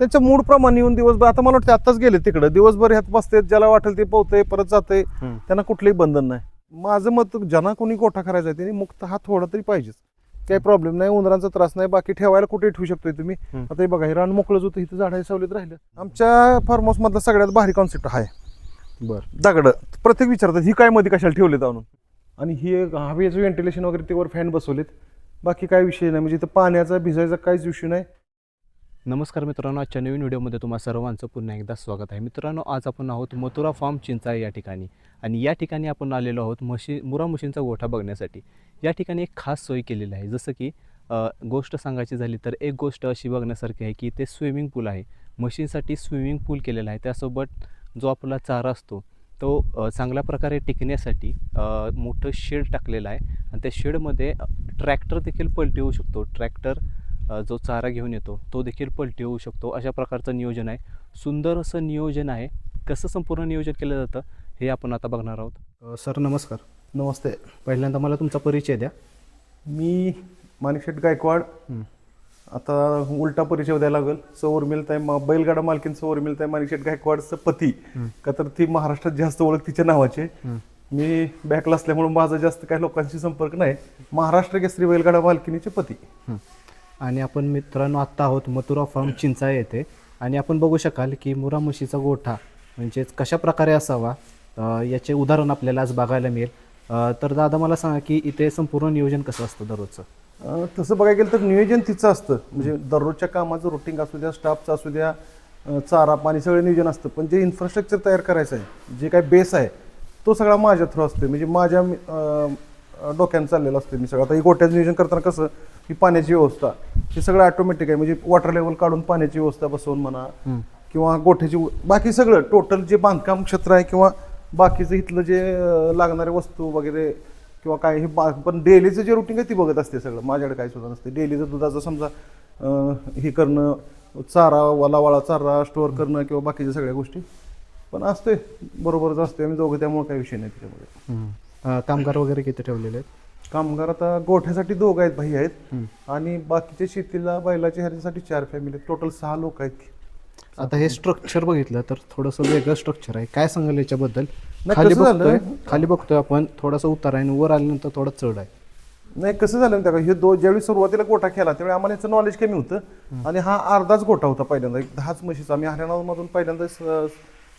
त्यांच्या मूड प्रमाणे येऊन दिवसभर, आता मला वाटतं आताच गेले तिकडे, दिवसभर ह्यात बसते, ज्याला वाटेल ते पोहते परत जाते, त्यांना कुठलंही बंधन नाही. माझं मत, ज्यांना कोणी गोठा करायचा आहे त्यांनी मुक्त हा थोडा तरी पाहिजेच, काही प्रॉब्लेम नाही, उंदरांचा त्रास नाही, बाकी ठेवायला कुठे ठेवू शकतोय तुम्ही. आता हे बघा, हे रान मोकळंच होतं, इथं झाडं सावलीत राहिलं. आमच्या फार्म हाऊस मधला सगळ्यात भारी कॉन्सेप्ट आहे. बरं. दगड प्रत्येक विचारतात ही काय मध्ये कशाला ठेवले आणून, आणि ही हवेचं व्हेंटिलेशन वगैरे त्यावर फॅन बसवलेत, बाकी काय विषय नाही, म्हणजे इथं पाण्याचा भिजायचा काहीच विषय नाही. नमस्कार मित्रांनो, आजच्या नवीन व्हिडिओमध्ये तुम्हा सर्वांचं पुन्हा एकदा स्वागत आहे. मित्रांनो, आज आपण आहोत मथुरा फार्म चिंचाळे या ठिकाणी, आणि या ठिकाणी आपण आलेलो आहोत मुरा म्हशींचा गोठा बघण्यासाठी. या ठिकाणी एक खास सोय केलेली आहे. जसं की गोष्ट सांगायची झाली तर एक गोष्ट अशी बघण्यासारखी आहे की ते स्विमिंग पूल आहे, म्हशींसाठी स्विमिंग पूल केलेला आहे. त्यासोबत जो आपला चारा असतो तो चांगल्या प्रकारे टिकण्यासाठी मोठं शेड टाकलेलं आहे, आणि त्या शेडमध्ये ट्रॅक्टर देखील पलटी होऊ शकतो. ट्रॅक्टर जो चारा घेऊन येतो तो देखील पलटी होऊ शकतो. अशा प्रकारचं नियोजन आहे, सुंदर असं नियोजन आहे. कसं संपूर्ण नियोजन केलं जातं हे आपण आता बघणार आहोत. सर नमस्कार. नमस्ते. पहिल्यांदा मला तुमचा परिचय द्या. मी माणिकशेठ गायकवाड. आता उलटा परिचय द्यायला लागेल. सौर मिळताय बैलगाडा मालकीन सौर मिळताय माणिकशेठ गायकवाडचं पती, का तर ती महाराष्ट्रात जास्त ओळख तिच्या नावाचे. मी बॅकला असल्यामुळे माझा जास्त काही लोकांशी संपर्क नाही. महाराष्ट्र केसरी बैलगाडा मालकीनीचे पती. आणि आपण मित्रांनो आत्ता आहोत मथुरा फार्म चिंचाळे येथे, आणि आपण बघू शकाल की मुरा म्हशीचा गोठा म्हणजेच कशा प्रकारे असावा याचे उदाहरण आपल्याला आज बघायला मिळेल. तर दादा मला सांगा की इथे संपूर्ण नियोजन कसं असतं दररोजचं? तसं बघायला गेलं तर नियोजन तिचं असतं, म्हणजे दररोजच्या कामाचं रुटीन असू द्या, स्टाफचं असू द्या, चारा पाणी सगळं नियोजन असतं. पण जे इन्फ्रास्ट्रक्चर तयार करायचं आहे, जे काय बेस आहे तो सगळा माझ्या थ्रू असतो, म्हणजे माझ्या डोक्यानं चाललेलं असतं मी सगळं. आता ही गोठ्याचं नियोजन करताना कसं, ही पाण्याची व्यवस्था हे सगळं ऑटोमॅटिक आहे, म्हणजे वॉटर लेवल काढून पाण्याची व्यवस्था बसवून म्हणा, किंवा गोठ्याची बाकी सगळं टोटल जे बांधकाम क्षेत्र आहे, किंवा बाकीचं इथलं जे लागणारे वस्तू वगैरे किंवा काय हे पण डेलीचं जे रुटीन आहे ती बघत असते सगळं. माझ्याकडे काय सुद्धा नसते. डेलीचं दुधाचं समजा हे करणं, चारा वाला चारा स्टोअर करणं किंवा बाकीच्या सगळ्या गोष्टी पण असते, बरोबरच असते आम्ही दोघं, त्यामुळे काही विषय नाही त्याच्यामध्ये. कामगार वगैरे किती ठेवलेले आहेत? कामगार आता गोठ्यासाठी 2 आहेत, भाई आहेत, आणि बाकीच्या शेतीला बैलाच्या ह्याच्यासाठी 4 फॅमिली, टोटल 6 लोक आहेत. आता हे स्ट्रक्चर बघितलं तर थोडंसं वेगळं स्ट्रक्चर आहे, काय सांगाल याच्याबद्दल? खाली बघतोय आपण थोडासा उतार आहे, आणि वर आल्यानंतर थोडा चढ आहे. नाही, कसं झालं त्या हे ज्यावेळी सुरुवातीला गोठा केला त्यावेळी आम्हाला याचं नॉलेज कमी होतं, आणि हा अर्धाच गोठा होता पहिल्यांदा. 10च म्हशीचा आम्ही हरियाणामधून पहिल्यांदा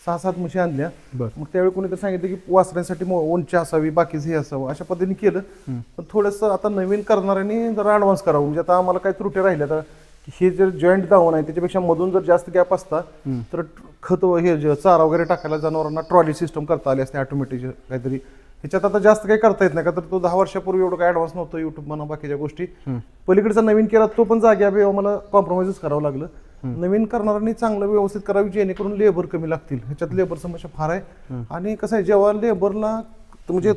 6-7 म्हशी आणल्या. मग त्यावेळी कोणीतरी सांगितलं की वासरांसाठी उंची असावी, बाकीचं हे असावं, अशा पद्धतीने केलं. पण थोडंसं आता नवीन करणाऱ्यांनी जरा ॲडव्हान्स करावं, म्हणजे आता आम्हाला काही त्रुटी राहिल्या. तर हे जर जॉईंट दावण आहे त्याच्यापेक्षा मधून जर जास्त गॅप असता तर खत हे चारा वगैरे टाकायला जनावरांना ट्रॉली सिस्टम करता आली असते ऑटोमॅटिक काहीतरी. ह्याच्यात आता जास्त काही करता येत नाही, का तर तो 10 वर्षापूर्वी एवढं काही ॲडव्हान्स नव्हतं, युट्यूब म्हणा बाकीच्या गोष्टी. पलीकडचा नवीन केला तो पण जाग्यावे मला कॉम्प्रोमाइजच करावं लागलं. नवीन करणाऱ्यांनी चांगलं व्यवस्थित करावी, जेणेकरून लेबर कमी लागतील. ह्याच्यात लेबर समस्या फार आहे, आणि कसं आहे जेव्हा लेबरला म्हणजे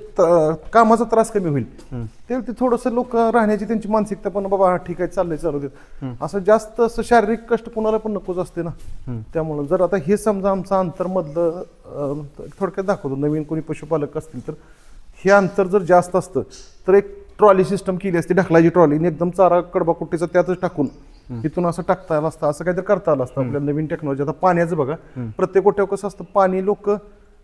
कामाचा त्रास कमी होईल तेव्हा ते थोडंसं लोक राहण्याची त्यांची मानसिकता पण बाबा ठीक आहे चाललंय चालू देत, असं जास्त असं शारीरिक कष्ट कुणाला पण नकोच असते ना. त्यामुळं जर आता हे समजा आमचं अंतरमधलं थोडक्यात दाखवतो, नवीन कोणी पशुपालक असतील तर हे अंतर जर जास्त असतं तर एक ट्रॉली सिस्टम केली असते, ढकलायची ट्रॉली, एकदम चारा कडबा कुट्टीचा त्यातच टाकून इथून असं टाकता आलं असतं, असं काहीतरी करता आलं असतं. आपल्या नवीन टेक्नॉलॉजी. आता पाण्याचं बघा, प्रत्येक गोठ्यावर कसं असतं, पाणी लोक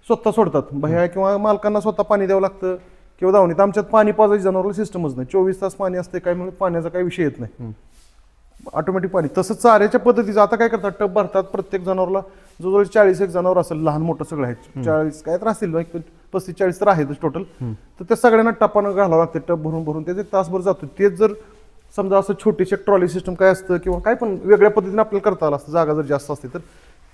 स्वतः सोडतात, भया किंवा मालकांना स्वतः पाणी द्यावं लागतं किंवा दावणीत. आमच्यात पाणी पाजायची जनावराला सिस्टमच नाही, 24 तास पाणी असते, काय म्हणून पाण्याचा काही विषय येत नाही, ऑटोमॅटिक पाणी. तसं चाऱ्याच्या पद्धतीचं आता काय करतात, टब भरतात प्रत्येक जनावरला, जवळजवळ 40 जनावर असेल, लहान मोठं सगळं आहे, 40 काय तर असतील, 35-40 तर आहेतच टोटल. तर त्या सगळ्यांना टपानं घालावं लागतं, टब भरून भरून त्याचे तासभर जातो. तेच जर समजा असं छोटीशी ट्रॉली सिस्टम काय असतं किंवा काय पण वेगळ्या पद्धतीने आपल्याला करता आलं असतं, जागा जर जास्त असते तर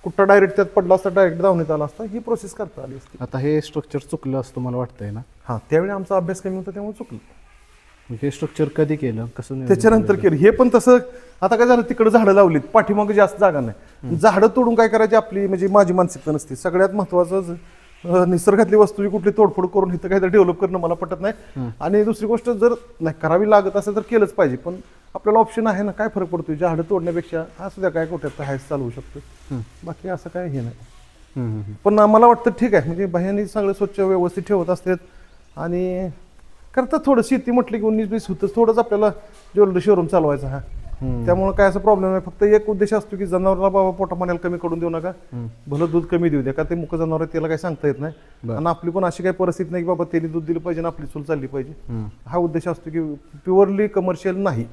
कुठं डायरेक्ट त्यात पडला असता, डायरेक्ट धावण्यात आला असता, ही प्रोसेस करता आली असते. आता हे स्ट्रक्चर चुकलं असतं मला वाटतंय ना? हां, त्यावेळी आमचा अभ्यास कमी होता त्यामुळे चुकलं. हे स्ट्रक्चर कधी केलं, कसं त्याच्यानंतर केलं हे पण तसं. आता काय झालं, तिकडे झाडं लावलीत, पाठीमागे जास्त जागा नाही, झाडं तोडून काय करायची आपली म्हणजे माझी मानसिकता नसते. सगळ्यात महत्वाचं निसर्गातली वस्तू कुठली तोडफोड करून इथं काहीतरी डेव्हलप करणं मला पटत नाही. आणि दुसरी गोष्ट, जर नाही करावी लागत असेल तर केलंच पाहिजे, पण आपल्याला ऑप्शन आहे ना, काय फरक पडतोय झाडं तोडण्यापेक्षा, हा सुद्धा काय कुठ्यात हायच चालवू शकतो, बाकी असं काय हे नाही. पण मला वाटतं ठीक आहे, म्हणजे बाह्यांनी सगळं स्वच्छ व्यवस्थित ठेवत असतात, आणि करतात थोडं. शेती म्हटलं की 19-20 होतं, थोडंच आपल्याला ज्वेलरी शोरूम चालवायचं. हा त्यामुळे काय असं प्रॉब्लेम आहे. फक्त एक उद्देश असतो की जनावराला बाबा पोटा पाण्याला कमी करून देऊ नका, भलं दूध कमी देऊ द्या, का ते मुक जनावर त्याला काही सांगता येत नाही. आणि आपली पण अशी काही परिस्थिती नाही की बाबा त्यांनी दूध दिलं पाहिजे आणि आपली चूल चालली पाहिजे. हा उद्देश असतो की प्युअरली कमर्शियल नाही,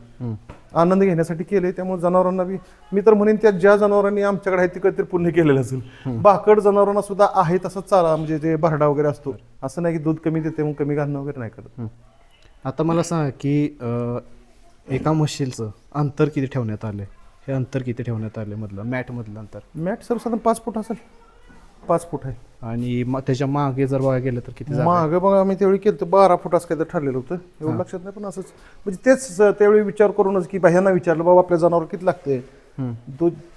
आनंद घेण्यासाठी केले. त्यामुळे जनावरांना बी मी तर म्हणेन त्या ज्या जनावरांनी आमच्याकडे आहे तिकडे ते पुण्य केलेलं असेल. बाकड जनावरांना सुद्धा आहे तसंच चारा, म्हणजे जे भरडा वगैरे असतो, असं नाही की दूध कमी देते मग कमी घालणं वगैरे नाही करत. आता मला सांगा की एका म्हशीचं अंतर किती ठेवण्यात आले, हे अंतर किती ठेवण्यात आले मधलं मॅटमधलं अंतर? मॅट सर्वसाधारण 5 फूट असेल, 5 फूट आहे. आणि त्याच्या मागे जर बघायला गेलं तर किती जागा आहे? मागं बघा आम्ही त्यावेळी केलं तर 12 फूट असं काहीतरी ठरलेलं होतं, एवढं लक्षात नाही. पण असंच म्हणजे तेच त्यावेळी विचार करूनच की भैयांना विचारलं बाबा आपल्या जनावर किती लागते.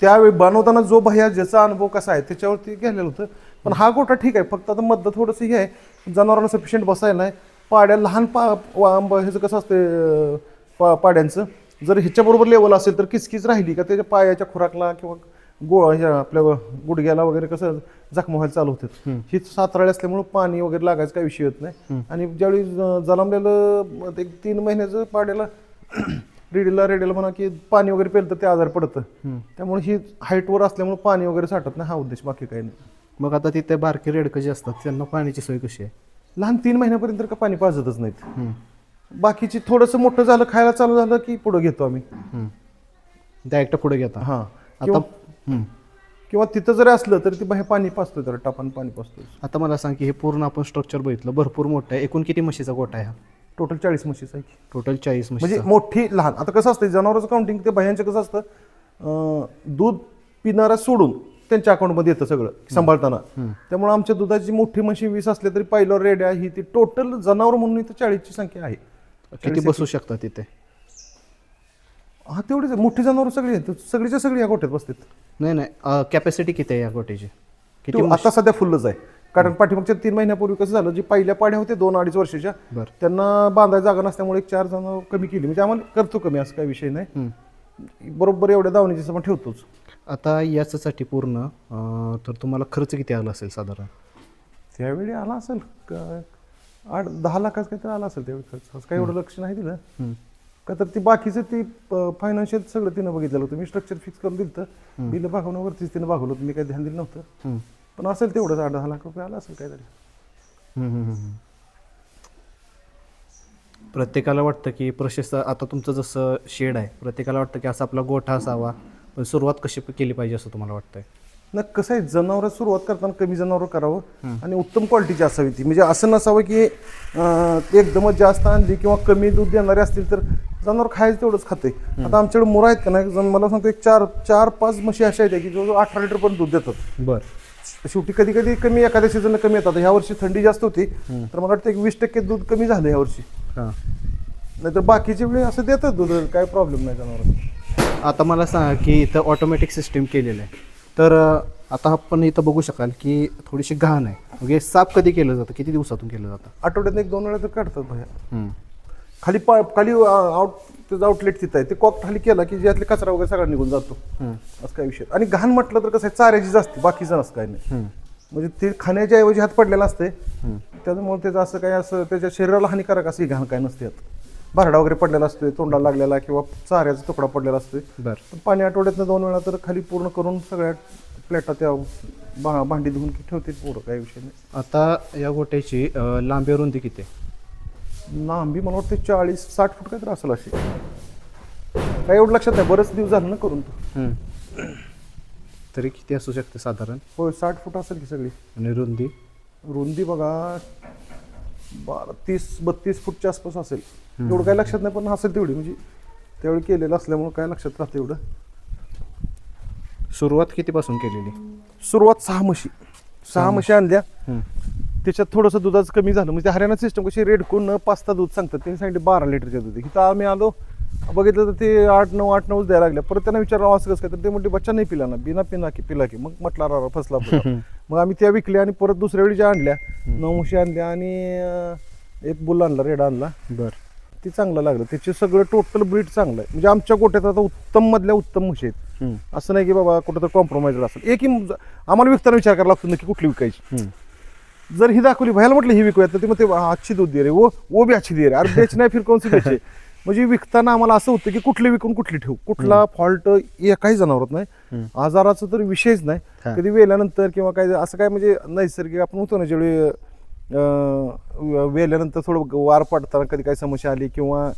त्यावेळी बनवताना जो भैया ज्याचा अनुभव कसा आहे त्याच्यावरती गेलेलं होतं. पण हा गोठा ठीक आहे, फक्त आता मधलं थोडंसं हे आहे, जनावरांना सफिशियंट बसायला नाही. पाड्या लहान ह्याचं कसं असतं पाड्यांचं, जर ह्याच्याबरोबर लेवल असेल तर किचकिच राहिली का त्याच्या पायाच्या खुराकला किंवा ह्या आपल्या गुडघ्याला वगैरे कसं जखमा व्हायला चालू होतात. ही सातराळी असल्यामुळे पाणी वगैरे लागायचं काही विषय होत नाही. आणि ज्यावेळी जन्मलेलं एक 3 महिन्याचं पाड्याला रेडीला म्हणा की पाणी वगैरे पेलं तर ते आजार पडतं. त्यामुळे ही हाईटवर असल्यामुळे पाणी वगैरे साठत नाही, हा उद्देश, बाकी काही नाही. मग आता तिथे बारके रेडकं जे असतात त्यांना पाण्याची सोय कशी आहे? लहान 3 महिन्यापर्यंत का पाणी पाजतच नाहीत. बाकीची थोडंसं मोठं झालं, खायला चालू झालं की पुढं घेतो आम्ही, डायरेक्ट पुढे घेता. हां. आता किंवा तिथं जरी असलं तरी ती बाहेर पाणी पाजतो, तर टापान पाणी पाजतो. आता मला सांग की हे पूर्ण आपण स्ट्रक्चर बघितलं, भरपूर मोठं आहे. एकूण किती म्हशीचा गोठा आहे हा? टोटल 40 म्हशीचं आहे. टोटल 40 म्हशी. म्हणजे मोठी लहान. आता कसं असतं जनावरांचं काउंटिंग ते बाह्यांचं कसं असतं, दूध पिणारा सोडून त्यांच्या अकाउंटमध्ये येतं सगळं सांभाळताना. त्यामुळे आमच्या दुधाची मोठी म्हशी 20 असल्या तरी पहिलं रेड्या ही ती टोटल जनावर म्हणून इथं 40ची संख्या आहे. किती बसू शकतात तिथे? हा तेवढीच मोठी जनावर सगळी आहेत, सगळीच्या सगळी या गोठ्यात बसतात. नाही कॅपॅसिटी किती आहे या गोठ्याची? किती? आता सध्या फुलच आहे, कारण पाठीमागच्या 3 महिन्यापूर्वी कसं झालं, जी पहिल्या पाड्या होत्या 2-2.5 वर्षाच्या, त्यांना बांधायला जागा नसल्यामुळे 4 जनावर कमी केली. म्हणजे आम्हाला करतो कमी, असं काही विषय नाही, बरोबर एवढ्या दावणीची आपण ठेवतोच. आता याच्यासाठी पूर्ण तर तुम्हाला खर्च किती आला असेल साधारण? त्यावेळी आला असेल 8-10 लाखाच काहीतरी आला असेल त्यावेळी खर्च. काही एवढं लक्ष नाही दिलं, का तर ती बाकीचं ती फायनान्शियल सगळं तिनं बघितलेलं होतं. मी स्ट्रक्चर फिक्स करून दिलं तर बिल भागवण्यावरतीच तिनं भागवलं होतं, मी काही ध्यान दिलं नव्हतं. पण असेल तेवढंच 8-10 लाख रुपये आला असेल काहीतरी. प्रत्येकाला वाटतं की प्रशस्त, आता तुमचं जसं शेड आहे, प्रत्येकाला वाटतं की असा आपला गोठा असावा, पण सुरुवात कशी केली पाहिजे असं तुम्हाला वाटतंय? ना कसं आहे, जनावर सुरुवात करताना कमी जनावर करावं आणि उत्तम क्वालिटीची असावी ती. म्हणजे असं नसावं की एकदमच जास्त आणली किंवा कमी दूध देणारे असतील तर जनावर खायचं तेवढंच खाते. आता आमच्याकडे मुरा आहेत का नाही, मला सांगतो एक 4-5 म्हशी अशा आहेत की जो 18 लिटर पण दूध देतात. बरं. शेवटी कधी कधी कमी, एखाद्या सीझनला कमी येतात. ह्या वर्षी थंडी जास्त होती तर मला वाटतं एक 20% दूध कमी झालं ह्या वर्षी. नाहीतर बाकीच्या वेळी असं देतात दूध, काय प्रॉब्लेम नाही जनावर. आता मला सांगा की इथं ऑटोमॅटिक सिस्टीम केलेलं आहे, तर आता आपण इथं बघू शकाल की थोडीशी घाण आहे. म्हणजे साफ कधी केलं जातं, किती दिवसातून केलं जातं? आठवड्यात 1-2 वेळा तर काढतात भैया. खाली खाली त्याचं आउटलेट तिथं आहे, ते कॉक खाली केला की ज्यातले कचरा वगैरे सगळा निघून जातो, असं काय विषय. आणि घाण म्हटलं तर कसं आहे, चाऱ्याची असते, बाकीचं असं काय नाही. म्हणजे ते खाण्याच्या ऐवजी हात पडलेला असते, त्याच्यामुळे त्याचं असं काय, असं त्याच्या शरीराला हानिकारक अशी घाण काय नसते. भरडा वगैरे पडलेला असतोय, तोंडाला लागलेला किंवा चाऱ्याचा तुकडा पडलेला असतोय. पण पाणी आठवड्यातनं 2 वेळा तर खाली पूर्ण करून सगळ्या प्लेटा त्या भांडी धुवून ठेवते पोरं, काही विषय नाही. आता या गोट्याची लांबी रुंदी किती आहे? लांबी मला वाटते 40-60 फूट काहीतरी असेल अशी, काय एवढं लक्षात नाही, बरेच दिवस झालं ना करून. तरी किती असू शकते साधारण? होय 60 फूट असेल की सगळी. आणि रुंदी? रुंदी बघा 30-32 फूटच्या आसपास असेल, एवढं काय लक्षात नाही, पण असेल तेवढी. म्हणजे त्यावेळी केलेलं असल्यामुळे काय लक्षात राहतं एवढं. सुरुवात कितीपासून केलेली? सुरुवात 6 म्हशी आणल्या, त्याच्यात थोडंसं दुधाचं कमी झालं. म्हणजे हरियाणा सिस्टम कशी रेडकून 5 दूध सांगतात, त्यांनी सांगितले 12 लिटरच्या दूध. इथं आम्ही आलो, बघितलं तर ते 8-9 द्यायला लागल्या. परत त्यांना विचारलं असं कसं काय, तर ते म्हणते बच्चा नाही पिला ना, बिना पिला की. मग म्हटलं फसला. मग आम्ही त्या विकल्या आणि परत दुसऱ्या वेळी ज्या आणल्या 9 म्हशी आणल्या आणि एक बुल आणला, रेडा आणला. बरं. ती चांगलं लागलं, त्याचे सगळं टोटल ब्रीड चांगलं आहे. म्हणजे आमच्या गोट्यात आता उत्तम मधल्या उत्तम म्हशी आहेत. असं नाही की बाबा कुठं तर कॉम्प्रोमाइज असेल. एक आम्हाला विकताना विचार करायला लागतो नक्की कुठली विकायची. जर ही दाखवली, भयाला म्हटलं ही विकूया, तर ते मग ते अच्छी दूध दे रे, वो भी अच्छी दे रे, अरे बेच नाही फिर कौन सी बेचे. म्हणजे विकताना आम्हाला असं होतं की कुठली विकून कुठली ठेवू, कुठला फॉल्ट एकाही जनावरात नाही, आजाराचा तर विषयच नाही. कधी वेल्यानंतर किंवा काय असं काय म्हणजे नैसर्गिक आपण होतो ना ज्यावेळी वेल्यानंतर थोडं वार पडताना कधी काय समस्या आली किंवा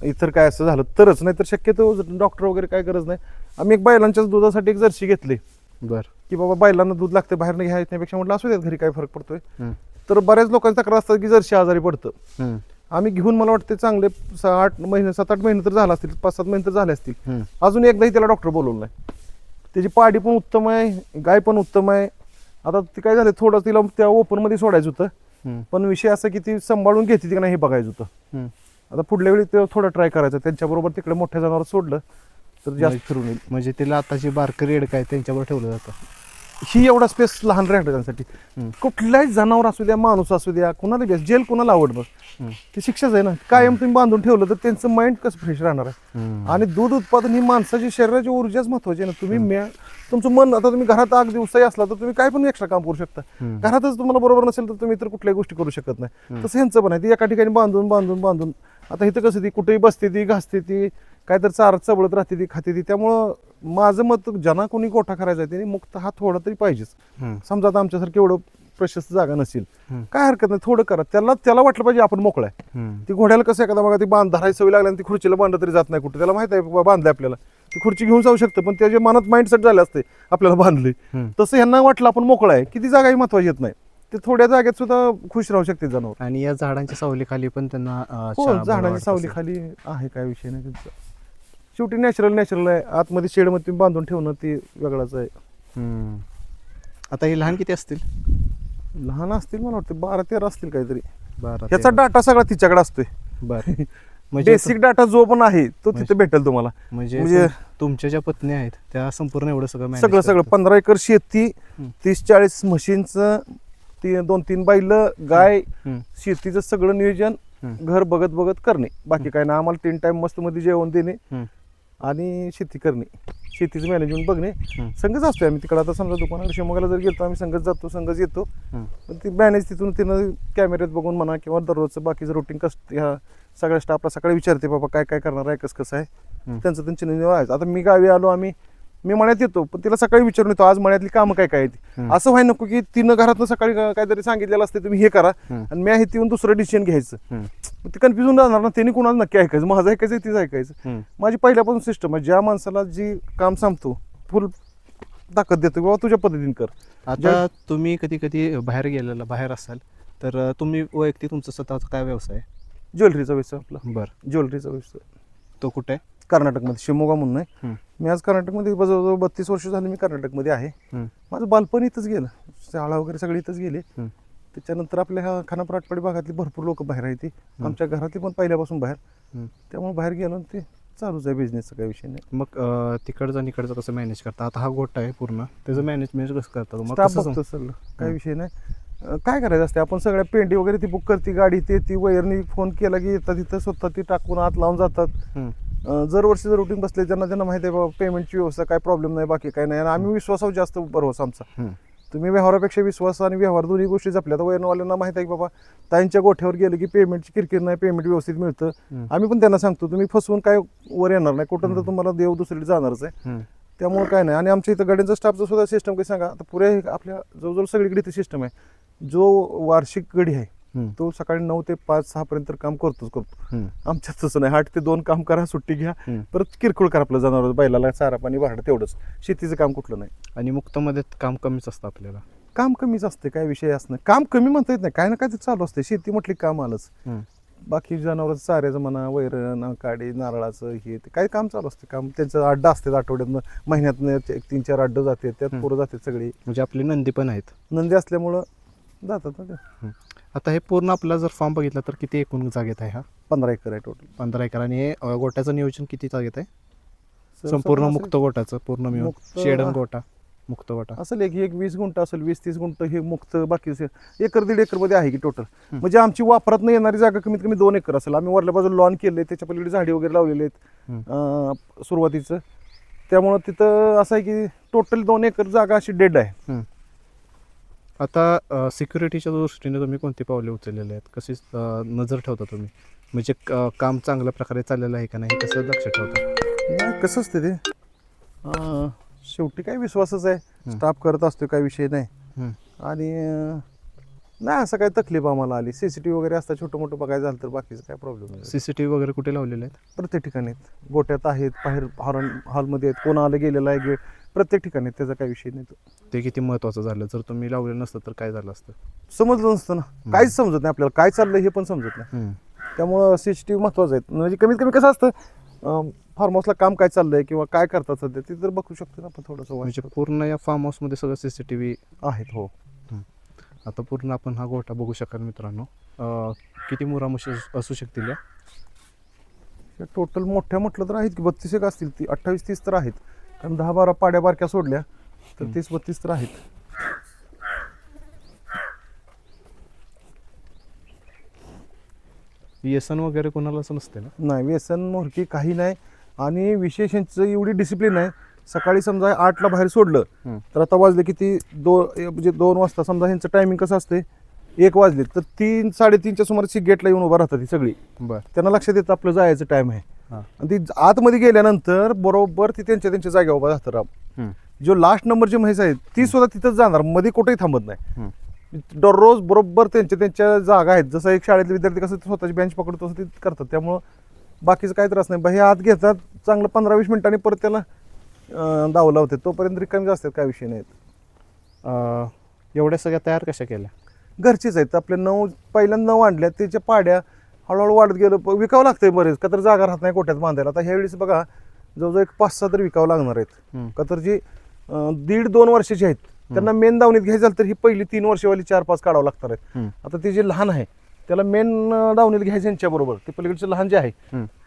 इतर काय असं झालं तरच, नाही तर शक्यतो डॉक्टर वगैरे काय गरज नाही. आम्ही एक बैलांच्याच दुधासाठी एक जर्सी घेतली की बाबा बैलांना दूध लागतं बाहेर घ्यायचं त्यापेक्षा म्हटलं असू द्यात घरी काय फरक पडतोय. तर बऱ्याच लोकांची तक्रार असतात की जर्सी आजारी पडतं. आम्ही घेऊन मला वाटते चांगले 7-8 महिने तर झाले असतील, 5-7 महिने तर झाले असतील, अजून एकदाही त्याला डॉक्टर बोलवलं नाही. त्याची पाडी पण उत्तम आहे, गाय पण उत्तम आहे. आता ती काय झालं थोडं तिला त्या ओपन मध्ये सोडायचं होतं, पण विषय असा की ती सांभाळून घेते की नाही हे बघायचं होतं. आता पुढल्या वेळी ते थोडं ट्राय करायचं, त्यांच्याबरोबर तिकडे मोठ्या जनावर सोडलं तर जास्त फिरून येईल. म्हणजे तिला आताची बारकं रेड काय त्यांच्यावर ठेवलं जातं. ही एवढा स्पेस लहान राहतं त्यांसाठी. कुठल्याही जनावर असू द्या, माणूस असू द्या, कुणाला बेस्ट जेल कुणाला आवडतं, ती शिक्षाच आहे ना. कायम तुम्ही बांधून ठेवलं तर त्यांचं माइंड कसं फ्रेश राहणार आहे. आणि दूध उत्पादन ही माणसाची शरीराची ऊर्जाच महत्वाची आहे ना. तुम्ही तुमचं मन, आता तुम्ही घरात आग दिवसाही असला तर तुम्ही काय पण एक्स्ट्रा काम करू शकता. घरातच तुम्हाला बरोबर नसेल तर तुम्ही तर कुठल्याही गोष्टी करू शकत नाही. तसं ह्यांचं पण आहे, ती एका ठिकाणी बांधून बांधून बांधून आता इथं कसं ती कुठेही बसते, ती घासते, ती काय तर चारत चबळत राहते, ती खाते ती. त्यामुळं माझं मत, ज्यांना कोणी गोठा करायचा आहे त्यांनी मुक्त हा थोडा तरी पाहिजेच. समजा आता आमच्यासारखं एवढं प्रशस्त जागा नसेल, काय हरकत नाही, थोडं करा. त्याला वाटलं पाहिजे आपण मोकळा आहे. ती घोड्याला कसं एखादा बघा ती धरायची सवय लागली आणि ती खुर्चीला बांधलं तरी जात नाही कुठे, त्याला माहित आहे बांधलंय आपल्याला, ती खुर्ची घेऊन जाऊ शकतं, पण त्याच्या मनात माइंडसेट झाले असते आपल्याला बांधले. तसं ह्यांना वाटलं आपण मोकळा आहे, किती जागाही महत्वाची येत नाही, ते थोड्या जागेत सुद्धा खुश राहू शकते जनावर. आणि या झाडांच्या सावलीखाली पण त्यांना झाडांच्या सावली खाली आहे, काय विषय नाही त्यांचा. शेवटी नॅचरल आहे. आतमध्ये शेडमध्ये तुम्ही बांधून ठेवणं ती वेगळाच आहे. आता हे लहान किती असतील? लहान असतील मला वाटतं 12-13 असतील काहीतरी. 12 याचा डाटा सगळा तिच्याकडे असतोय. बरं. म्हणजे बेसिक डाटा जो पण आहे तो तिथे भेटेल तुम्हाला. म्हणजे तुमच्या ज्या पत्नी आहेत त्या संपूर्ण एवढं सगळं सगळं 15 एकर शेती, 30-40 म्हशींचं, 2-3 बैल, गाय, शेतीचं सगळं नियोजन, घर बघत बघत करणे. बाकी काय ना, आम्हाला 3 टाइम मस्त मध्ये जेवण देणे आणि शेती करणे, शेतीचं मॅनेजमेंट बघणे. संघच असतोय आम्ही तिकडे. आता समजा दुकानाकडे शिवमोग्याला जर गेलो आम्ही संघच जातो, संघच येतो. पण ती मॅनेज तिथून तिनं कॅमेऱ्यात बघून म्हणा किंवा दररोजचं बाकीचं रुटीन कसं, ह्या सगळ्या स्टाफला सकाळी विचारते बाबा काय काय करणार आहे, कसं आहे, त्यांचं त्यांच्या नियोजन. आता मी गावी आलो, मी मळ्यात येतो, पण तिला सकाळी विचारून येतो आज मळ्यातली कामं काय काय आहेत. असं व्हायला नको की तिनं घरातनं सकाळी काहीतरी सांगितलेलं असते तुम्ही हे करा आणि मी आहे येऊन दुसरं डिसिजन घ्यायचं. ते कन्फ्युजन राहणार ना, त्यांनी कुणाला नक्की ऐकायचं, माझं ऐकायचं तिचं ऐकायचं. माझी पहिल्यापासून सिस्टम आहे, ज्या माणसाला जी काम सांगतो फुल ताकद देतो बाबा तुझ्या पद्धतीने कर. आता तुम्ही कधी कधी बाहेर असाल तर तुम्ही वैयक्तिक तुमचा स्वतःचा काय व्यवसाय? ज्वेलरीचा व्यवसाय आपला. बरं. ज्वेलरीचा व्यवसाय तो कुठे आहे? कर्नाटकमध्ये, शिवमोगा म्हणून आहे. मी आज कर्नाटकमध्ये जवळजवळ 32 वर्ष झाली मी कर्नाटकमध्ये आहे. माझं बालपण इथंच गेलं, शाळा वगैरे सगळी इथंच गेले. त्याच्यानंतर आपल्या ह्या खानापूर आटपाडी भागातली भरपूर लोक बाहेर आहेत, आमच्या घरातली पण पहिल्यापासून बाहेर. त्यामुळे बाहेर गेलो ते चालूच आहे बिझनेसचा, काही विषय नाही. मग तिकडचं आणि इकडचं कसं मॅनेज करता? आता हा गोठा आहे पूर्ण, त्याचं मॅनेजमेंट कसं करता? स्टाफ बघतो सगळं, काही विषय नाही. काय करायचं असते, आपण सगळ्या पेंडी वगैरे ती बुक करते गाडी, ती वयरनी फोन केला की येतात तिथं स्वतः ती टाकून आत लावून जातात. जर वर्षीचं रुटीन बसले, त्यांना माहिती आहे बाबा पेमेंटची व्यवस्था, काय प्रॉब्लेम नाही, बाकी काय नाही. आणि आम्ही विश्वासावर जास्त भरवसा आमचा. तुम्ही व्यवहारापेक्षा विश्वास आणि व्यवहार दोन्ही गोष्टी जपल्या तर वयरवाल्यांना माहिती आहे की बाबा ताईंच्या गोठ्यावर गेले की पेमेंटची किरकिर नाही, पेमेंट व्यवस्थित मिळतं. आम्ही पण त्यांना सांगतो तुम्ही फसवून काय वर येणार नाही, कुठं तर तुम्हाला देव दुसरीकडे जाणारच आहे. त्यामुळे काय नाही. आणि आमच्या इथं गाड्यांचा स्टाफचा सुद्धा सिस्टम काही सांगा, आता पुऱ्या आपल्या जवळजवळ सगळीकडे इथे सिस्टम आहे. जो वार्षिक गडी आहे तो सकाळी 9 ते 5-6 पर्यंत काम करतो. आमच्यात तसं नाही, 8 ते 2 काम करा, सुट्टी घ्या, परत किरकोळ करा आपलं जनावर, बैलाला चारा पाणी भाडं, तेवढंच. शेतीचं काम कुठलं नाही. आणि मुक्तमध्ये काम कमीच असतं आपल्याला? काम कमीच असते, काय विषय असणं, काम कमी म्हणता येत नाही, काय ना काय ते चालू असते. शेती म्हटली काम आलंच. बाकी जनावरांचं चाऱ्याचं म्हणा, वैरण, काडी, नारळाचं, हे ते काय काम चालू असते. काम त्यांचं अड्डा असतात, आठवड्यातनं महिन्यातनं 1-3-4 अड्डा जाते, त्यात पोरं जातात सगळी. म्हणजे आपली नंदी पण आहेत? नंदी असल्यामुळं जातात ना ते. आता हे पूर्ण आपला जर फार्म बघितला तर किती एकूण जागेत आहे? हा 15 एकर आहे टोटल. 15 एकर. आणि हे गोट्याचं नियोजन किती जागेत आहे? संपूर्ण मुक्त गोटाचं पूर्ण मिळून, शेडन गोटा, मुक्त गोटा असेल एक 20 गुंठ असेल, 20-30 गुंठ हे मुक्त, बाकी 1-1.5 एकर मध्ये आहे की टोटल. म्हणजे आमची वापरात न येणारी जागा कमीत कमी 2 एकर असेल. आम्ही वरल्या बाजूला लॉन केले, त्याच्या पलीकडे झाडी वगैरे लावलेले आहेत सुरुवातीचं. त्यामुळं तिथं असं आहे की टोटल 2 एकर जागा अशी डेड आहे. आता सिक्युरिटीच्या दृष्टीने तुम्ही कोणती पावले उचललेले आहेत, कशी नजर ठेवता तुम्ही? म्हणजे काम चांगल्या प्रकारे चाललेलं आहे का नाही हे कसं लक्ष ठेवतं? नाही कसं असते ते शेवटी काय विश्वासच आहे, स्टाफ करत असतो, काही विषय नाही. हं. आणि नाही असं काही तकलीफ आम्हाला आली. CCTV वगैरे असतं छोटं मोठं बघायचं झालं तर बाकीचं काय प्रॉब्लेम नाही. CCTV वगैरे कुठे लावलेले आहेत? प्रत्येक ठिकाणी आहेत. गोट्यात आहेत, बाहेर हॉलमध्ये आहेत, कोण आलं गेलेलं आहे, प्रत्येक ठिकाणी आहेत. त्याचा काही विषय नाही. तो ते किती महत्त्वाचं झालं. जर तुम्ही लावलेलं नसतं तर काय झालं असतं? समजलं नसतं ना, काहीच समजत नाही आपल्याला, काय चाललंय हे पण समजत नाही. त्यामुळं CCTV महत्वाचं आहे. म्हणजे कमीत कमी कसं असतं, फार्म हाऊसला काम काय चाललंय किंवा काय करतात सध्या ते तर बघू शकतो ना आपण थोडंसं. म्हणजे पूर्ण या फार्म हाऊसमध्ये सगळं CCTV आहेत. हो. आता पूर्ण आपण हा गोठा बघू शकाल मित्रांनो. किती मुरा म्हशी असू शकतील या? टोटल मोठ्या म्हटलं तर आहेत की 32 एक असतील, 28-30 तर आहेत. कारण 10-12 पाड्या बारक्या सोडल्या तर 30-32 तर आहेत. व्यसन वगैरे कोणालाच नसते ना? नाही, व्यसन मोरकी काही नाही. आणि विशेष यांचं एवढी डिसिप्लिन आहे. सकाळी समजा 8ला बाहेर सोडलं तर आता वाजले किती, म्हणजे 2 वाजता समजा ह्यांचं टायमिंग कसं असते, 1 वाजले तर 3-3:30च्या सुमारास गेटला येऊन उभा राहतात ही सगळी. बरं. त्यांना लक्षात येतं आपलं जायचं टाइम आहे. हां. आणि ती आतमध्ये गेल्यानंतर बरोबर ती त्यांच्या जागेवर उभा राहतात. जो लास्ट नंबरची म्हैस आहे ती सुद्धा तिथंच जाणार, मध्ये कुठेही थांबत नाही. दररोज बरोबर त्यांच्या जागा आहेत. जसं एक शाळेतले विद्यार्थी कसं स्वतःची बेंच पकडतो तसं ते करतात. त्यामुळं बाकीचं काही त्रास नाही. हे आत घेतात चांगलं 15-20 मिनिटांनी परत त्याला दाव लावते, तोपर्यंत रिकामी असतात, काय विषय नाहीत. एवढ्या सगळ्या तयार कशा केल्या? घरचेच आहेत आपले. पहिल्यांदा 9 आणल्या, त्याच्या पाड्या हळूहळू वाढत गेलं. विकावं लागतंय बरेच, का तर जागा राहत नाही गोठ्यात बांधायला. आता ह्यावेळेस बघा जवळजवळ एक 5-6 तरी विकावं लागणार आहेत. का तर जी 1.5-2 वर्षाची आहेत त्यांना मेन दावणीत घ्यायचं झालं तर ही पहिली 3 वर्षवाली 4-5 काढावं लागणार आहेत. आता ते जे लहान आहे त्याला मेन दावणीत घ्यायचं यांच्याबरोबर, ते पलीकडचे लहान जे आहे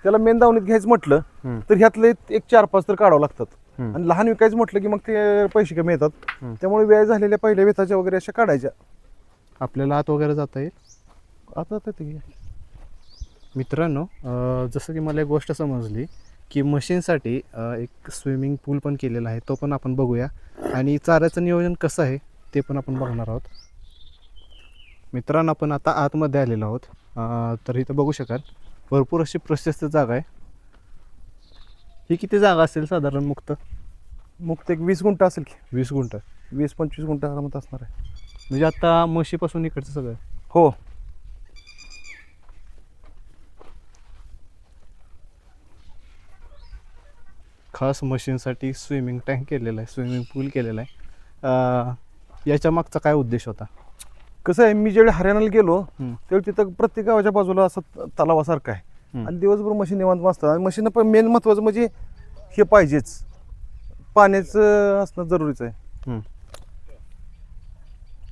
त्याला मेन दावणीत घ्यायचं म्हटलं तर ह्यातले एक 4-5 तर काढावं लागतात. आणि लहान विकायचं म्हटलं की मग ते पैसे कमी येतात. त्यामुळे वेळ झालेल्या पहिल्या वेताच्या वगैरे अशा काढायच्या. आपल्याला आत वगैरे जाता येईल आता ते मित्रांनो. जसं की मला एक गोष्ट समजली की मशीनसाठी एक स्विमिंग पूल पण केलेला आहे, तो पण आपण बघूया. आणि चाऱ्याचं नियोजन कसं आहे ते पण आपण बघणार आहोत. मित्रांनो आपण आता आतमध्ये आलेलो आहोत. तर इथं बघू शकाल भरपूर अशी प्रशस्त जागा आहे. ही किती जागा असेल साधारण मुक्त? एक 20 गुंठ असेल की. 20 गुंठ, 20-25 गुंठ आरामात असणार आहे. म्हणजे आता म्हशीपासून इकडचं सगळं? हो. खास मशीनसाठी स्विमिंग टँक केलेला आहे, स्विमिंग पूल केलेला आहे. याच्या मागचा काय उद्देश होता? कसं आहे, मी ज्यावेळी हरियाणाला गेलो त्यावेळी तिथं प्रत्येक गावाच्या बाजूला असं तलावासारखं आहे. आणि दिवसभर मशीन निवांत असतात. आणि मशीन पण मेन महत्वाचं म्हणजे हे पाहिजेच, पाण्याचं असणं जरुरीचं आहे.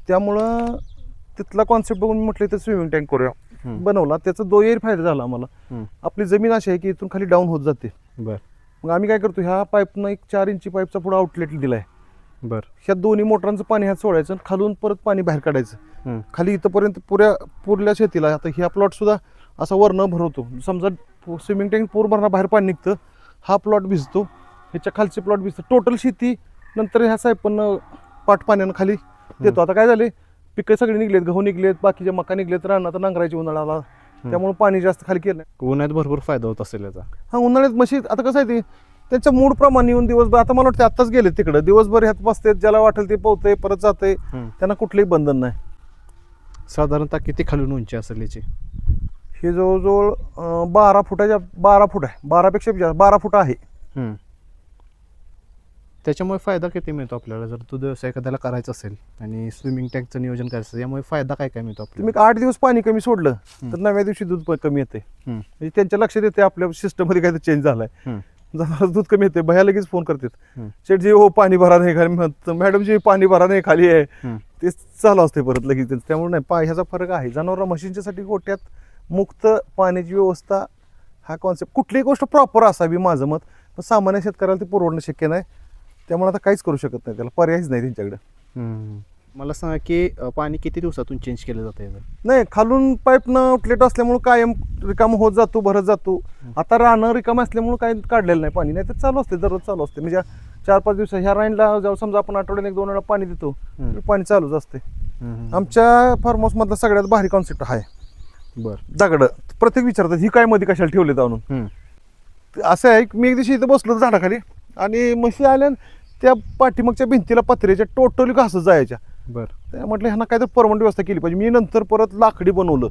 त्यामुळं तिथला कॉन्सेप्ट बघून म्हटलं तर स्विमिंग टँक करूया, बनवला. त्याचा दोन्ही फायदा झाला आम्हाला. आपली जमीन अशी आहे की इथून खाली डाऊन होत जाते. बरं. मग आम्ही काय करतो, ह्या पाईपनं एक 4 इंची पाईपचा पुढे आउटलेट दिलाय. बरं. ह्या दोन्ही मोटरांचं पाणी ह्यात सोडायचं आणि खालून परत पाणी बाहेर काढायचं खाली इथंपर्यंत पुरल्या शेतीला. आता ह्या प्लॉट सुद्धा असा वरनं भरवतो. समजा स्विमिंग टँक पूर भरणं बाहेर पाणी निघतं, हा प्लॉट भिजतो, ह्याच्या खालचे प्लॉट भिजतं, टोटल शेती नंतर ह्या साहेबांना पाट पाण्यानं खाली देतो. आता काय झाले, पिकं सगळे निघलेत, गहू निघलेत, बाकीचे मका निघलेत, रानात नांगरायची उन्हाळ्याला, त्यामुळे पाणी जास्त खाली केलं नाही. उन्हाळ्यात भरपूर फायदा होत असेल याचा. हा, उन्हाळ्यात म्हशी आता कसं आहे ते त्यांच्या मूड प्रमाणे येऊन दिवसभर, आता मला वाटतं आत्ताच गेले तिकडं, दिवसभर ह्यात बसते, ज्याला वाटेल ते पोहते परत जाते, त्यांना कुठलंही बंधन नाही. साधारणतः किती खालून उंची असेल याची? हे जवळजवळ 12 फुटाच्या 12 फूट आहे, 12पेक्षा जास्त 12 फूट आहे. त्याच्यामुळे फायदा किती मिळतो आपल्याला जर दूध व्यवसाय एखाद्याला करायचा असेल आणि स्विमिंग टँकचं नियोजन करायचं असेल, यामुळे फायदा काय काय मिळतो आपल्याला? तुम्ही 8 दिवस पाणी कमी सोडलं तर 9व्या दिवशी दूध पण कमी येते. म्हणजे त्यांच्या लक्षात येते आपल्या सिस्टममध्ये काहीतरी चेंज झालाय, जनावर दूध कमी येते. भया लगेच फोन करतात, शेठजी हो पाणी भरा नाही खाली, मॅडम जी पाणी भरा नाही खाली आहे, ते चालू असते परत लगेच. त्यामुळे नाही, ह्याचा फरक आहे. जनावर मशीनच्यासाठी गोट्यात मुक्त पाण्याची व्यवस्था हा कॉन्सेप्ट, कुठलीही गोष्ट प्रॉपर असावी माझं मत, पण सामान्य शेतकऱ्याला ते पुरवणं शक्य नाही. त्यामुळे आता काहीच करू शकत नाही, त्याला पर्यायच नाही त्यांच्याकडे. मला सांगा की पाणी किती दिवसातून चेंज केलं जातं? नाही, खालून पाईपनं आउटलेट असल्यामुळे कायम रिकाम होत जातो, भरत जातो. आता रानं रिकाम असल्यामुळे काही काढलेलं नाही पाणी, नाही तर चालू असते, दररोज चालू असते. म्हणजे 4-5 दिवस ह्या राईनला जेव्हा समजा आपण आठवड्याने 1-2 वेळा पाणी देतो, पाणी चालूच असते. आमच्या फार्म हाऊस मधला सगळ्यात भारी कॉन्सेप्ट आहे. बरं. दगड प्रत्येक विचारतात ही काय मध्ये कशाला ठेवले आणून. हम्म. असं आहे की मी एक दिवशी इथं बसलो होतो झाडाखाली आणि म्हशी आल्या आणि त्या पाठीमागच्या भिंतीला पत्र्याच्या टोटली घासच जायच्या. बरं. त्या म्हटलं ह्यांना काहीतरी परमनंट व्यवस्था केली पाहिजे. मी नंतर परत लाकडी बनवलं,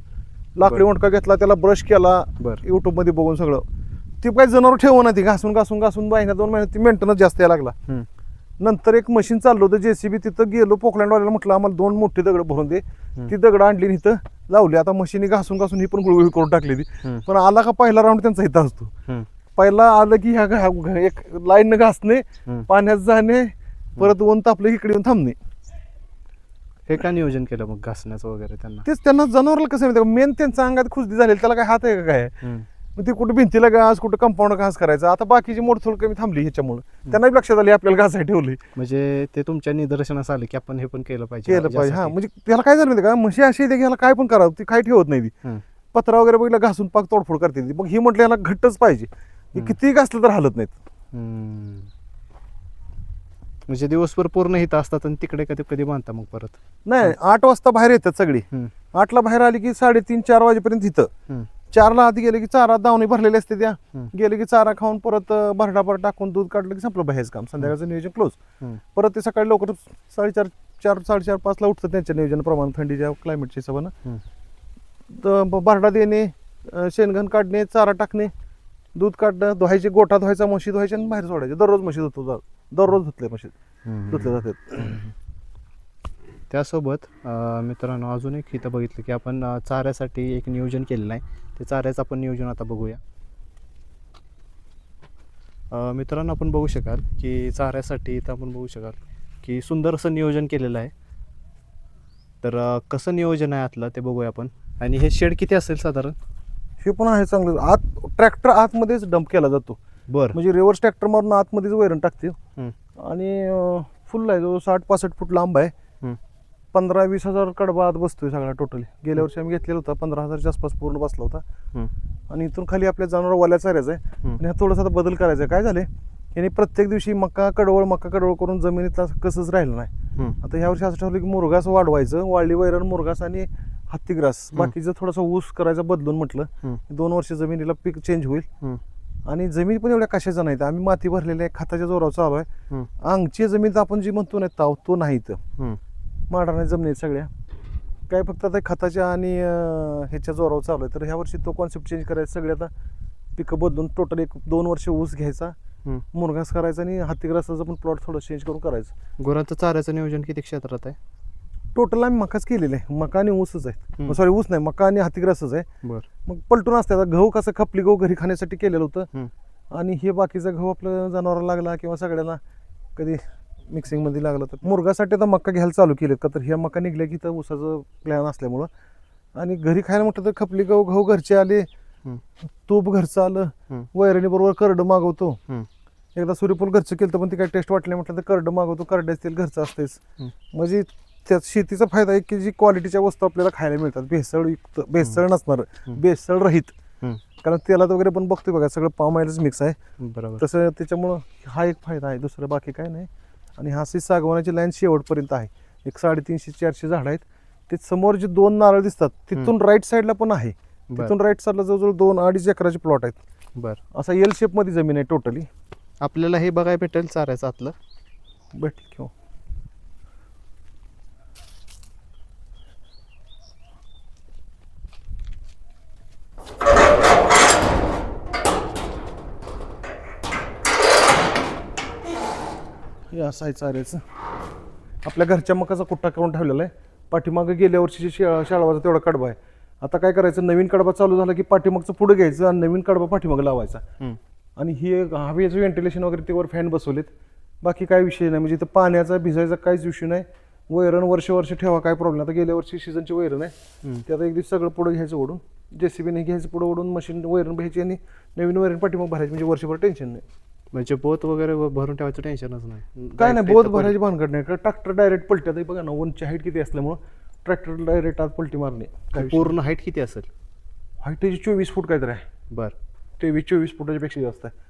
लाकडी बरं. वंटका घेतला, त्याला ब्रश केला बरं. युट्यूबमध्ये बघून सगळं. ती काही जनावर ठेवू ना, ती घासून घासून घासून महिन्या 2 महिन्यात ती मेंटेनन्स जास्त यायला लागला. हम्म. नंतर एक मशीन चाललं होतं JCB, तिथं गेलो पोकलँडवाल्याला म्हटलं आम्हाला 2 मोठे दगड भरून दे. ती दगड आणली आणि इथं लावली. आता मशीनी घासून घासून ही पण गुळगुळी करून टाकली ती. हम्म. पण आला का पहिला राऊंड त्यांचा इथं असतो. हम्म. पहिला आलं की ह्या एक लाईन घासणे, हम्म. पाण्यात जाणे, परत ऊन तापलं इकडे येऊन थांबणे. हे का नियोजन केलं मग घासण्याचं वगैरे त्यांना? तेच त्यांना जनावरला कसं माहिती मेन त्यांच्या अंगात खुसदी झालेली, त्याला काय हात आहे का काय. हम्म. मग ते कुठे भिंतीला घास, कुठे कंपाऊंड घास करायचं. आता बाकीची मोडथोड कमी थांबली ह्याच्यामुळे त्यांनाही लक्षात आली आपल्याला घासायला ठेवली. म्हणजे ते तुमच्या निदर्शनास आले की आपण हे पण केलं पाहिजे. केलं पाहिजे. हा यासाठी. म्हणजे त्याला काय झालं माहिती का, म्हशी अशी येते की ह्याला काय पण करावं, ती काय ठेवत नाही ती. हम्म. पत्रा वगैरे बघितला घासून पाक तोडफोड करते ती. मग ही म्हटलं याला घट्टच पाहिजे, हे कितीही घासलं तर हालत नाहीत. हम्म. म्हणजे दिवसभर पूर्ण इथं असतात आणि तिकडे कधी कधी बांधता मग परत? नाही, 8 वाजता बाहेर येतात सगळी. हम्म. 8ला बाहेर आली की 3:30-4 वाजेपर्यंत इथं. हम्म. 4ला आधी गेले की चारा दावणी भरलेले असते त्या. हम्म. गेले की चारा खाऊन परत भरडाभर टाकून दूध काढलं की संपलं बाहेरचं काम. संध्याकाळचं नियोजन क्लोज. हम्म. परत ते सकाळी लवकर 4:30-4:30-5ला उठतं त्यांच्या नियोजनाप्रमाणे थंडीच्या क्लायमेटच्या हिशोबानं. हम्म. तर भरडा देणे, शेणघण काढणे, चारा टाकणे, दूध काढणं, धुवायचे, गोठा धुवायचा, म्हशी धुवायचे आणि बाहेर सोडायचे. दररोज म्हशी धुतो, दररोज धुतले म्हशी धुतले जातात. त्यासोबत मित्रांनो अजून एक इथं बघितलं की आपण चाऱ्यासाठी एक नियोजन केलेलं आहे. ते चाऱ्याचं आपण नियोजन आता बघूया. मित्रांनो आपण बघू शकाल की चाऱ्यासाठी इथं आपण बघू शकाल की सुंदर असं नियोजन केलेलं आहे. तर कसं नियोजन आहे आतलं ते बघूया आपण. आणि हे शेड किती असेल साधारण? हे पण आहे चांगलं. आत ट्रॅक्टर आतमध्येच डंप केला जातो. बरं. म्हणजे रिव्हर्स ट्रॅक्टर मारून आतमध्येच वैरण टाकते. हम्म. आणि फुल आहे, जो 60-65 फूट लांब आहे. हम्म. 15-20 हजार कडबा आत बसतोय सगळा टोटली. गेल्या वर्षी आम्ही घेतलेला होता, 15,000च्या आसपास पूर्ण बसला होता. हम्म. आणि इथून खाली आपल्या जनावर वाल्या चाऱ्याचं आहे. हम्म. आणि हा थोडासा आता बदल करायचा आहे. काय झाले, यांनी प्रत्येक दिवशी मका कडवळ करून जमिनीतला कसंच राहिलं नाही. हम्म. आता ह्या वर्षी असं ठरवलं की मुरघास वाढवायचं, वाळली वैरण, मुरघास आणि हत्तीग्रास, बाकीचं थोडासा ऊस करायचा बदलून म्हटलं. हम्म. 2 वर्ष जमिनीला पीक चेंज होईल. हम्म. आणि जमीन पण एवढ्या कशाचा नाही. आम्ही माती भरलेली आहे, खताच्या जोरावर चालू आहे. हम्म. अंगची जमीन तर आपण जी म्हणतो ना ताव, तो नाही इथं. हम्म. माडा नाही जमिनीत सगळ्या काय, फक्त आता खताच्या आणि ह्याच्या जोरावर चालू आहे. तर ह्या वर्षी तो कॉन्सेप्ट चेंज करायचा. सगळे आता पिकं बदलून टोटल 1-2 वर्ष ऊस घ्यायचा, हम्म. मुरघास करायचा आणि हत्तीग्रासाचं पण प्लॉट थोडं चेंज करून करायचं. गुरांचं चाऱ्याचं नियोजन किती क्षेत्रात आहे? टोटल आम्ही मकाच केलेलं आहे. मका आणि ऊसच आहे. हम्म. सॉरी, ऊस नाही, मका आणि हत्तीग्रासच आहे. बरं. मग पलटून असते. आता गहू कसं खपली गहू घरी खाण्यासाठी केलेलं होतं. हम्म. आणि हे बाकीचा गहू आपलं जनावराला लागला किंवा सगळ्यांना कधी मिक्सिंगमध्ये लागलं तर मुरगासाठी आता मका घ्यायला चालू केलेत. का तर ह्या मका निघल्या की तर ऊसाचं प्लॅन असल्यामुळं. आणि घरी खायला म्हटलं तर खपली गहू घरचे आले, हम्म. तूप घरचं आलं, हम्म. वैरणी बरोबर करडं मागवतो. हम्म. एकदा सूर्यफूल घरचं केलं तर पण ते काही टेस्ट वाटले म्हटलं तर करडं मागवतो, करड्याच तेल घरचं असतेच. हम्म. म्हणजे त्यात शेतीचा फायदा आहे की जी क्वालिटीच्या वस्तू आपल्याला खायला मिळतात, भेसळ नसणार, भेसळ रहित. हम्म. कारण तेलात वगैरे पण बघतोय बघा सगळं पाम ऑइलच मिक्स आहे. बरोबर. तसं त्याच्यामुळं हा एक फायदा आहे, दुसरं बाकी काय नाही. आणि हा सागवानाची लाईन शेवटपर्यंत आहे. एक 350-400 झाड आहेत. ते समोर जे 2 नारळ दिसतात तिथून राईट साईडला पण आहे. तिथून राईट साईडला जवळजवळ 2-2.5 एकराचे प्लॉट आहेत. बरं. असा एल शेप मध्ये जमीन आहे टोटली. आपल्याला हे बघायला भेटेल चाऱ्याचं आतलं? भेटेल किंवा हे असं आहे चाऱ्याचं. आपल्या घरच्या मकाचा कुट्टा करून ठेवलेला आहे. पाठीमागं गेल्या वर्षीची शाळवाचा तेवढा कडबा आहे. आता काय करायचं, नवीन कडबा चालू झाला की पाठीमागचं पुढे घ्यायचं आणि नवीन कडबा पाठीमागं लावायचा. आणि ही हवेचं व्हेंटिलेशन वगैरे त्यावर फॅन बसवलेत. बाकी काय विषय नाही. म्हणजे इथं पाण्याचा भिजायचा काहीच विषय नाही. वैरण वर्ष ठेवा, काय प्रॉब्लेम. आता गेल्या वर्षी सीझनची वैरण आहे. ते आता एक दिवस सगळं पुढं घ्यायचं ओढून, JCBने घ्यायचं पुढं ओढून, मशीन वैरण भरायची आणि नवीन वैरण पाठीमाग भरायची. म्हणजे वर्षभर टेन्शन नाही. म्हणजे बोत वगैरे भरून ठेवायचं टेन्शनच नाही? काय नाही, बोध भरायची भानगड नाही. ट्रॅक्टर डायरेक्ट पलट्यात बघा ना, उंची हाईट किती असल्यामुळं ट्रॅक्टर डायरेक्ट आत पलटी मारणे. पूर्ण हाईट किती असेल? हाईट त्याची 24 फूट काहीतरी आहे. बरं. 23-24 फुटाच्या पेक्षा जास्त आहे.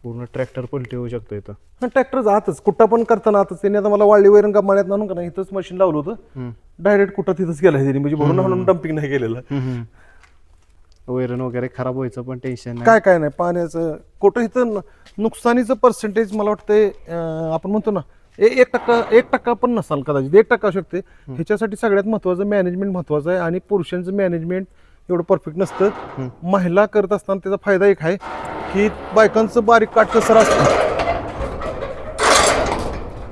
पूर्ण ट्रॅक्टर पलटी होऊ शकतो इथं. ट्रॅक्टर जातच कुठं पण करताना आताच त्यांनी आता मला वाळली वैरण गमाळ्यात आणून का नाही इथंच मशीन लावलं होतं. डायरेक्ट कुठं तिथंच गेलं त्यांनी म्हणजे भरून आणून डम्पिंग नाही केलेलं. वैरण वगैरे खराब व्हायचं पण टेन्शन नाही. काय नाही पाण्याचं कुठं इथं नुकसानीचं पर्सेंटेज मला वाटतंय आपण म्हणतो ना 1% पण नसाल कदाचित 1% असू शकते. ह्याच्यासाठी सगळ्यात महत्वाचं मॅनेजमेंट महत्वाचं आहे आणि पुरुषांचं मॅनेजमेंट एवढं परफेक्ट नसतं. महिला करत असताना त्याचा फायदा एक आहे की बायकांचं बारीक काटकसर असतं.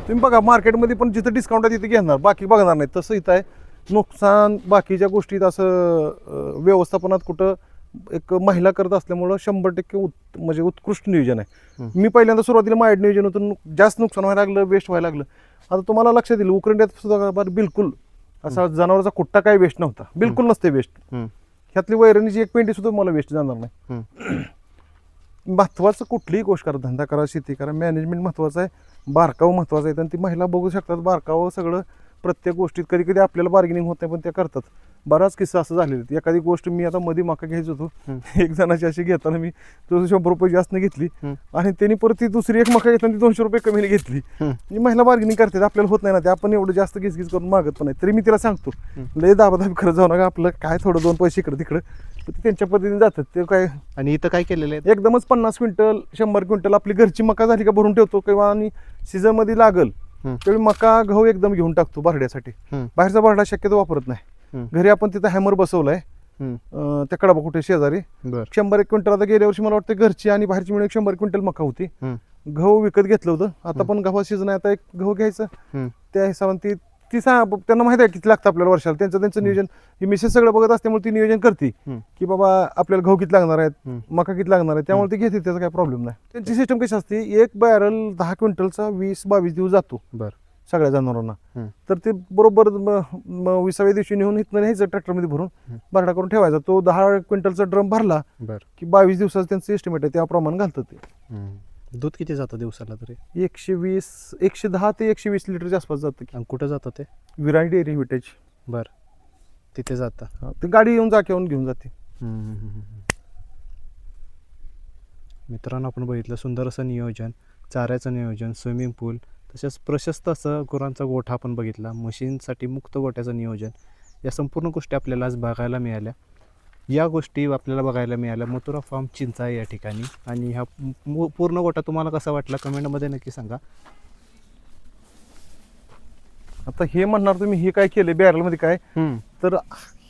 तुम्ही बघा मार्केटमध्ये पण जिथं डिस्काउंट आहे तिथे घेणार बाकी बघणार नाही. तसं इथं आहे नुकसान बाकीच्या गोष्टीत असं व्यवस्थापनात कुठं एक महिला करत असल्यामुळं 100% म्हणजे उत्कृष्ट नियोजन आहे. मी पहिल्यांदा सुरुवातीला माईड नियोजन होतं जास्त नुकसान व्हायला लागलं वेस्ट व्हायला लागलं. आता तुम्हाला लक्षात येईल उकरंड्यात सुद्धा बिलकुल असा जनावरचा कुट्टा काही वेस्ट नव्हता बिलकुल नसते वेस्ट. ह्यातली वैरणीची एक पेंडी सुद्धा मला वेस्ट जाणार नाही. महत्वाचं कुठलीही गोष्ट करा धंदा करा शेती करा मॅनेजमेंट महत्वाचं आहे. बारकावं महत्वाचं आहे आणि ती महिला बघू शकतात बारकावं सगळं प्रत्येक गोष्टीत. कधी कधी आपल्याला बार्गेनिंग होत नाही पण त्या करतात. बराच किस्सा असं झालेला. एखादी गोष्ट मी आता मध्ये मका घ्यायचो होतो एक जणाची अशी घेताना मी 100 रुपये जास्त घेतली आणि त्यांनी परत ती दुसरी एक मका घेतली ती 200 रुपये कमी घेतली. म्हणजे महिला बार्गेनिंग करतात आपल्याला होत नाही ना ते आपण एवढं जास्त घिसघिस करून मागत पण नाही. तरी मी तिला सांगतो लय दाबादाबी करत जाऊ नका आपलं काय थोडं 2 पैसे इकडे तिकडे त्यांच्या पद्धतीने जातात ते काय. आणि इथं काय केलेलं आहे एकदमच 50 क्विंटल 100 क्विंटल आपली घरची मका झाली का भरून ठेवतो किंवा आणि सीझन मध्ये लागल त्यावेळी मका गहू एकदम घेऊन टाकतो भरड्यासाठी. बाहेरचा भरडा शक्यतो वापरत नाही. घरी आपण तिथं हॅमर बसवलाय त्या कडबा कुठे शेजारी 100 क्विंटल. आता गेल्या वर्षी मला वाटतं घरची आणि बाहेरची मिळून 100 क्विंटल मका होती. गहू विकत घेतलं होतं. आता पण गव्हा सीझन आहे आता एक गहू घ्यायचं त्या हिशोबाने ती त्यांना माहिती आहे किती लागतं आपल्याला वर्षाला. त्यांचं नियोजन ही मिसेस सगळं बघत असल्यामुळे ती नियोजन करते की बाबा आपल्याला गहू किती लागणार आहेत मका किती लागणार आहे त्यामुळे ती घेते त्याचा काही प्रॉब्लेम नाही. त्यांची सिस्टम कशी असते एक बॅरल 10 क्विंटलचा 20-22 दिवस जातो सगळ्या जनावरांना. तर ते बरोबर 20व्या दिवशी नेऊन इथनं न्यायचं ट्रॅक्टरमध्ये भरून भरडा करून ठेवायचा. तो 10 क्विंटलचा ड्रम भरला की 22 दिवसाचं त्यांचं एस्टिमेट आहे त्याप्रमाणे घालतात ते. दूध किती जातं दिवसाला तरी 110 ते 120 लिटरच्या आसपास जातं. आणि कुठं जातं ते विराई डेअरी विटेज तिथे जातं ते गाडी येऊन जाक्यावरून घेऊन जाते. मित्रांनो आपण बघितलं सुंदर असं नियोजन चाऱ्याचं नियोजन स्विमिंग पूल तसेच प्रशस्त असं गुरांचा गोठा आपण बघितला. मशीनसाठी मुक्त गोठ्याचं नियोजन या संपूर्ण गोष्टी आपल्याला आज बघायला मिळाल्या. या गोष्टी आपल्याला बघायला मिळाल्या मथुरा फार्म चिंचाई या ठिकाणी. आणि हा पूर्ण गोठा तुम्हाला कसा वाटला कमेंटमध्ये नक्की सांगा. आता हे म्हणणार तुम्ही हे काय केले बॅरलमध्ये काय तर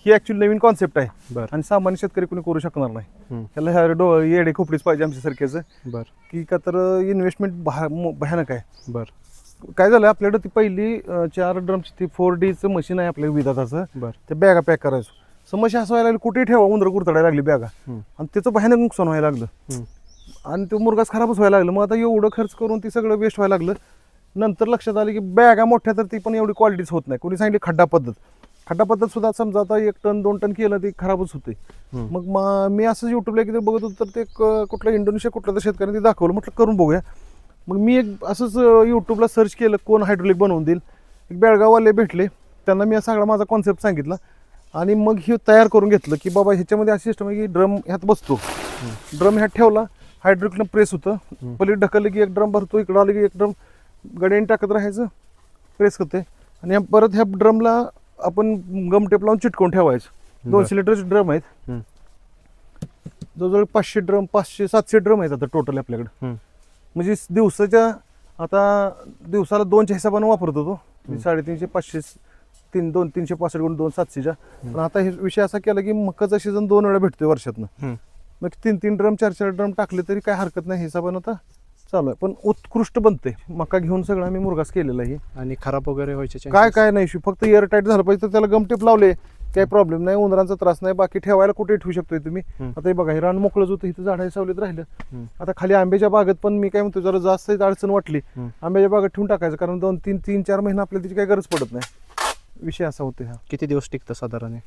ही ऍक्च्युअली नवीन कॉन्सेप्ट आहे आणि सामान्य शेतकरी कोणी करू शकणार नाही. त्याला येडे खोपडीच पाहिजे आमच्या सारख्याचं की का तर इन्व्हेस्टमेंट भयानक आहे. काय झालं आपल्याकडे ती पहिली 4 ड्रमची ती 4Dचं मशीन आहे आपल्या विधाताचं. ते बॅगा पॅक करायचो समस्या असं व्हायला लागली कुठेही ठेवा उंदरं कुरतडायला लागली बॅगा आणि त्याचं भयानक नुकसान व्हायला लागलं आणि तो मुरगास खराबच व्हायला लागलं. मग आता एवढं खर्च करून ती सगळं वेस्ट व्हायला लागलं. नंतर लक्षात आलं की बॅगा मोठ्या तर ती पण एवढी क्वालिटीच होत नाही. कोणी सांगितली खड्डा पद्धत सुद्धा समजा आता 1 टन 2 टन केलं ते खराबच होते. मग मी असं युट्यूबला किती बघत होतो तर ते कुठलं इंडोनेशिया कुठलं तर शेतकऱ्यांनी ते दाखवलं म्हटलं करून बघूया. मग मी एक असंच युट्यूबला सर्च केलं कोण हायड्रोलिक बनवून देईल. एक बेळगाववाले भेटले त्यांना मी सगळा माझा कॉन्सेप्ट सांगितला आणि मग हे तयार करून घेतलं की बाबा ह्याच्यामध्ये अशी सिस्टम आहे की ड्रम ह्यात बसतो ड्रम ह्यात ठेवला हायड्रोलिकनं प्रेस होतं पलीकडे ढकललं की एक ड्रम भरतो इकडं आलं की एक ड्रम गड्याने टाकत राहायचं प्रेस करते आणि परत ह्या ड्रमला आपण गम टेप लावून चिटकवून ठेवायचं. 200 लिटरचे ड्रम आहेत जवळजवळ 500 ड्रम 500-700 ड्रम आहेत आता टोटल आपल्याकडे. म्हणजे दिवसाला 2च्या हिशोबाने वापरत होतो 350 500 365 गुण 2 700च्या. पण आता हे विषय असा केला की मकाचा सीझन 2 वेळा भेटतोय वर्षातनं. मग 3 ड्रम 4 ड्रम टाकले तरी काय हरकत नाही हिशोबानं आता चालू आहे. पण उत्कृष्ट बनते मका घेऊन सगळं आम्ही मुरगास केलेला आहे. आणि खराब वगैरे व्हायचे काय नाही इश्यू फक्त एअर टाईट झालं पाहिजे तर त्याला गमटेप लावले काही प्रॉब्लेम नाही. उंदरांचा त्रास नाही. बाकी ठेवायला कुठे ठेवू शकतोय तुम्ही. आता हे बघा हे रान मोकळंच होतं इथं झाडा सावलीत राहिलं. आता खाली आंब्याच्या बागेत पण मी काय म्हणतो जरा जास्त अडचण वाटली आंब्याच्या बागेत ठेवून टाकायचं कारण 2-3-4 महिने आपल्याला त्याची काही गरज पडत नाही. विषय असा होतो. हा किती दिवस टिकतं साधारण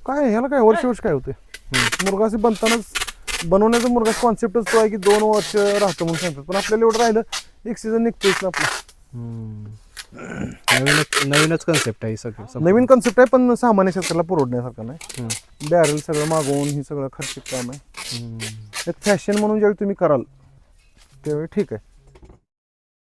काय ह्याला काय वर्ष काय होते मुरगास बनवण्याचा मुरगास कॉन्सेप्टच तो आहे की 2 वर्ष राहतं म्हणून सांगतात. पण आपल्याला एवढं राहिलं एक सीझन निघतोच ना आपलं. नवीनच कन्सेप्ट आहे सगळं नवीन कन्सेप्ट आहे पण सामान्य शेतकऱ्याला परवडण्यासारखं नाही. बॅरल सगळं मागवून ही सगळं खर्चिक काम आहे. एक फॅशन म्हणून ज्यावेळी तुम्ही कराल त्यावेळी ठीक आहे.